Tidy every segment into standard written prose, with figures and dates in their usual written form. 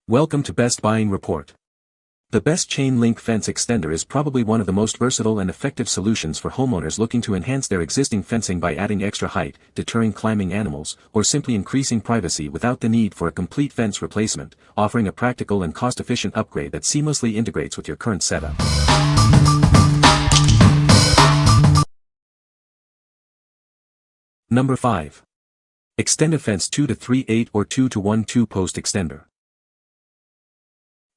Welcome to Best Buying Report. The best chain link fence extender is probably one of the most versatile and effective solutions for homeowners looking to enhance their existing fencing by adding extra height, deterring climbing animals, or simply increasing privacy without the need for a complete fence replacement, offering a practical and cost-efficient upgrade that seamlessly integrates with your current setup. Number 5. ExtendiFence 2-3-8 or 2-1 2-post extender.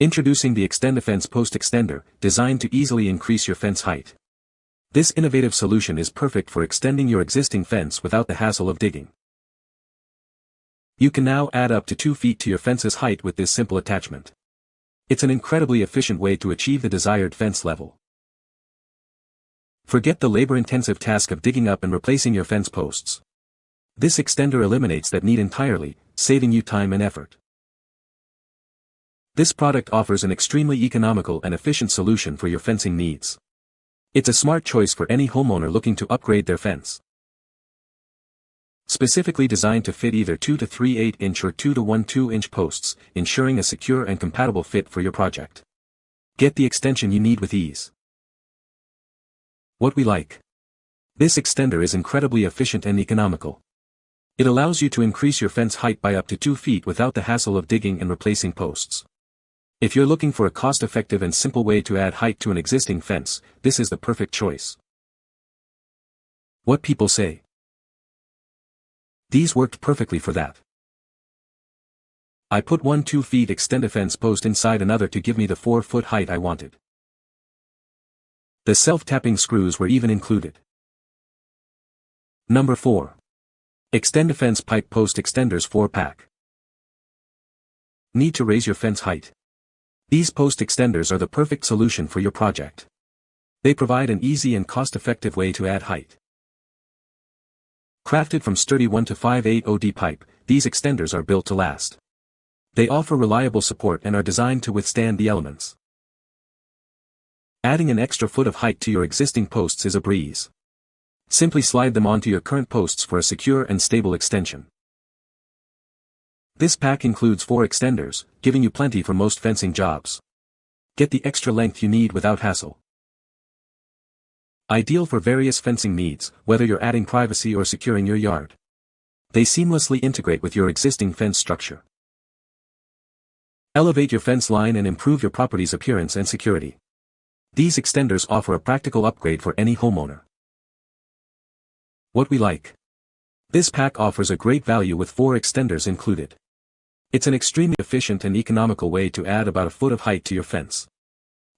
Introducing the ExtendiFence post extender, designed to easily increase your fence height. This innovative solution is perfect for extending your existing fence without the hassle of digging. You can now add up to 2 feet to your fence's height with this simple attachment. It's an incredibly efficient way to achieve the desired fence level. Forget the labor-intensive task of digging up and replacing your fence posts. This extender eliminates that need entirely, saving you time and effort. This product offers an extremely economical and efficient solution for your fencing needs. It's a smart choice for any homeowner looking to upgrade their fence. Specifically designed to fit either 2-3-8 inch or 2-1 2-inch posts, ensuring a secure and compatible fit for your project. Get the extension you need with ease. What we like. This extender is incredibly efficient and economical. It allows you to increase your fence height by up to 2 feet without the hassle of digging and replacing posts. If you're looking for a cost-effective and simple way to add height to an existing fence, this is the perfect choice. What people say. These worked perfectly for that. I put one 2 feet ExtendiFence post inside another to give me the 4-foot height I wanted. The self-tapping screws were even included. Number 4. ExtendiFence Pipe Post Extenders 4-pack. Need to raise your fence height? These post extenders are the perfect solution for your project. They provide an easy and cost-effective way to add height. Crafted from sturdy 1-5/8 OD pipe, these extenders are built to last. They offer reliable support and are designed to withstand the elements. Adding an extra foot of height to your existing posts is a breeze. Simply slide them onto your current posts for a secure and stable extension. This pack includes 4 extenders, giving you plenty for most fencing jobs. Get the extra length you need without hassle. Ideal for various fencing needs, whether you're adding privacy or securing your yard. They seamlessly integrate with your existing fence structure. Elevate your fence line and improve your property's appearance and security. These extenders offer a practical upgrade for any homeowner. What we like. This pack offers a great value with 4 extenders included. It's an extremely efficient and economical way to add about a foot of height to your fence.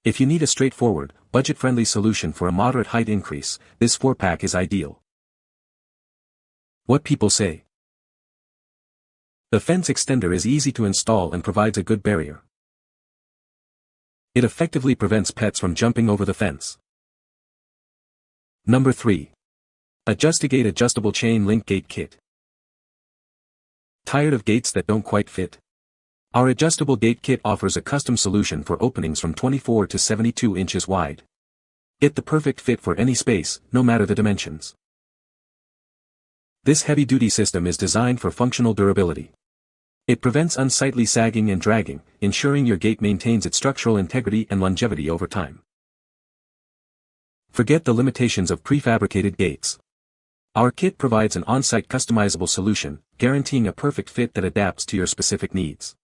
If you need a straightforward, budget-friendly solution for a moderate height increase, this 4-pack is ideal. What people say. The fence extender is easy to install and provides a good barrier. It effectively prevents pets from jumping over the fence. Number 3. Adjustigate Adjustable Chain Link Gate Kit. Tired of gates that don't quite fit? Our adjustable gate kit offers a custom solution for openings from 24 to 72 inches wide. Get the perfect fit for any space, no matter the dimensions. This heavy-duty system is designed for functional durability. It prevents unsightly sagging and dragging, ensuring your gate maintains its structural integrity and longevity over time. Forget the limitations of prefabricated gates. Our kit provides an on-site customizable solution, guaranteeing a perfect fit that adapts to your specific needs.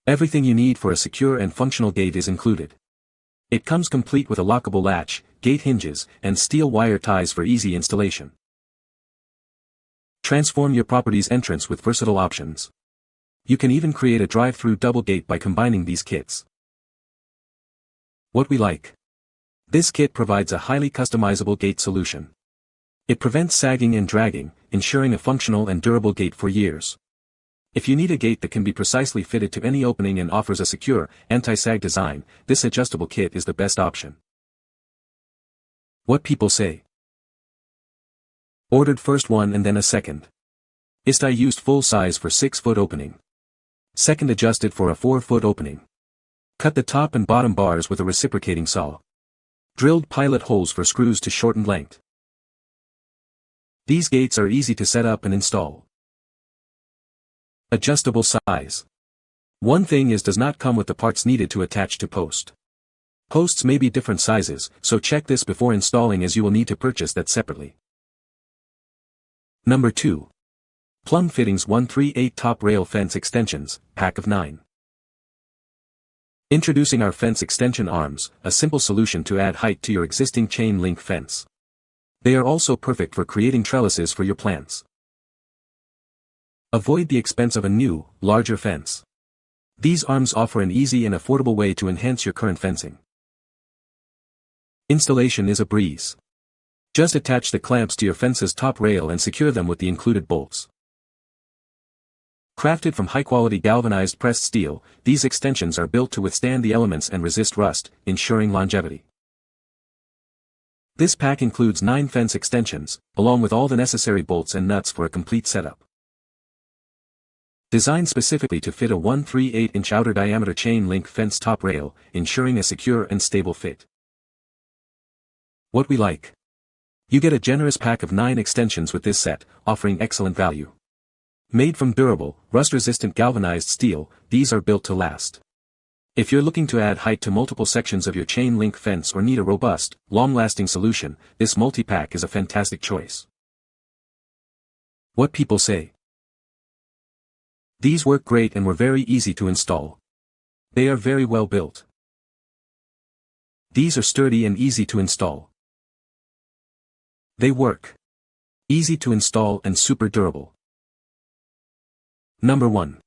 Everything you need for a secure and functional gate is included. It comes complete with a lockable latch, gate hinges, and steel wire ties for easy installation. Transform your property's entrance with versatile options. You can even create a drive-through double gate by combining these kits. What we like. This kit provides a highly customizable gate solution. It prevents sagging and dragging, ensuring a functional and durable gate for years. If you need a gate that can be precisely fitted to any opening and offers a secure, anti-sag design, this adjustable kit is the best option. What people say. Ordered first one and then a second. I used full size for 6-foot opening. Second adjusted for a 4-foot opening. Cut the top and bottom bars with a reciprocating saw. Drilled pilot holes for screws to shorten length. These gates are easy to set up and install. Adjustable size. One thing is does not come with the parts needed to attach to post. Posts may be different sizes, so check this before installing as you will need to purchase that separately. Number 2. Plum Fittings 138 Top Rail Fence Extensions, Pack of 9. Introducing our fence extension arms, a simple solution to add height to your existing chain link fence. They are also perfect for creating trellises for your plants. Avoid the expense of a new, larger fence. These arms offer an easy and affordable way to enhance your current fencing. Installation is a breeze. Just attach the clamps to your fence's top rail and secure them with the included bolts. Crafted from high-quality galvanized pressed steel, these extensions are built to withstand the elements and resist rust, ensuring longevity. This pack includes 9 fence extensions, along with all the necessary bolts and nuts for a complete setup. Designed specifically to fit a 138-inch outer diameter chain link fence top rail, ensuring a secure and stable fit. What we like. You get a generous pack of 9 extensions with this set, offering excellent value. Made from durable, rust-resistant galvanized steel, these are built to last. If you're looking to add height to multiple sections of your chain link fence or need a robust, long-lasting solution, this multi-pack is a fantastic choice. What people say. These work great and were very easy to install. They are very well built. These are sturdy and easy to install. They work. Easy to install and super durable. Number 1.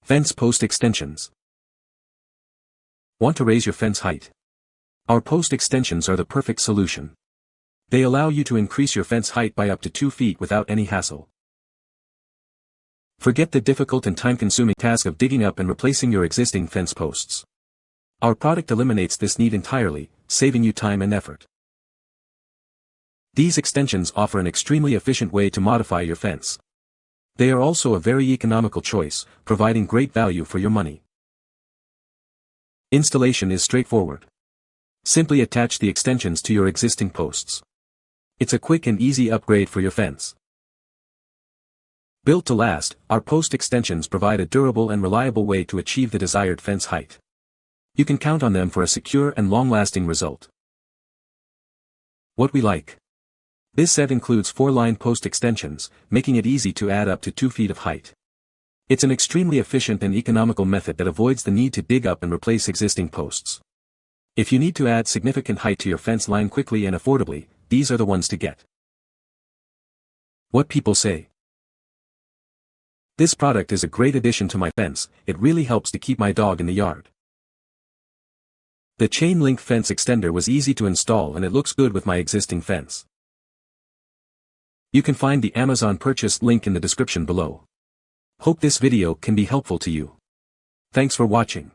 Fence Post Extensions. Want to raise your fence height? Our post extensions are the perfect solution. They allow you to increase your fence height by up to 2 feet without any hassle. Forget the difficult and time-consuming task of digging up and replacing your existing fence posts. Our product eliminates this need entirely, saving you time and effort. These extensions offer an extremely efficient way to modify your fence. They are also a very economical choice, providing great value for your money. Installation is straightforward. Simply attach the extensions to your existing posts. It's a quick and easy upgrade for your fence. Built to last, our post extensions provide a durable and reliable way to achieve the desired fence height. You can count on them for a secure and long-lasting result. What we like. This set includes 4-line post extensions, making it easy to add up to 2 feet of height. It's an extremely efficient and economical method that avoids the need to dig up and replace existing posts. If you need to add significant height to your fence line quickly and affordably, these are the ones to get. What people say. This product is a great addition to my fence, it really helps to keep my dog in the yard. The chain link fence extender was easy to install and it looks good with my existing fence. You can find the Amazon purchase link in the description below. Hope this video can be helpful to you. Thanks for watching.